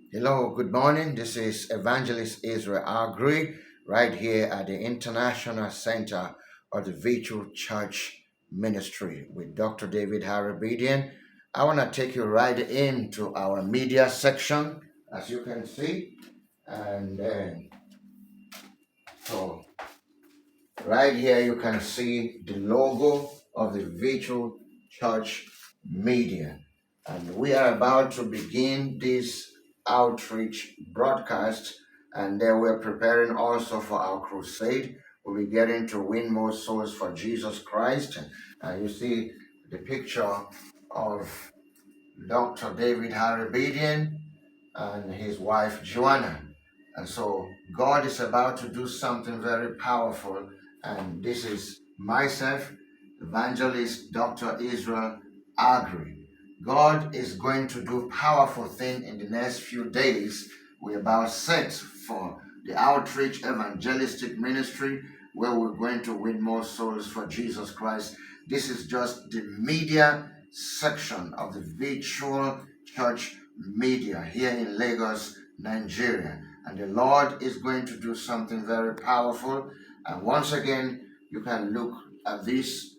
Hello, good morning. This is Evangelist Israel Aggrey right here at the International Center of the Virtual Church Ministry with Dr. David Hairabedian. I want to take you right into our media section, as you can see. And then, so right here, you can see the logo of the Virtual Church Media. And we are about to begin this outreach broadcast, and then we're preparing also for our crusade. We'll be getting to win more souls for Jesus Christ. And you see the picture of Dr. David Hairabedian and his wife Joanna. And so God is about to do something very powerful. And this is myself, Evangelist Dr. Israel Aggrey. God is going to do powerful things in the next few days. We're about set for the outreach evangelistic ministry where we're going to win more souls for Jesus Christ. This is just the media section of the virtual church media here in Lagos, Nigeria. And the Lord is going to do something very powerful. And once again, you can look at this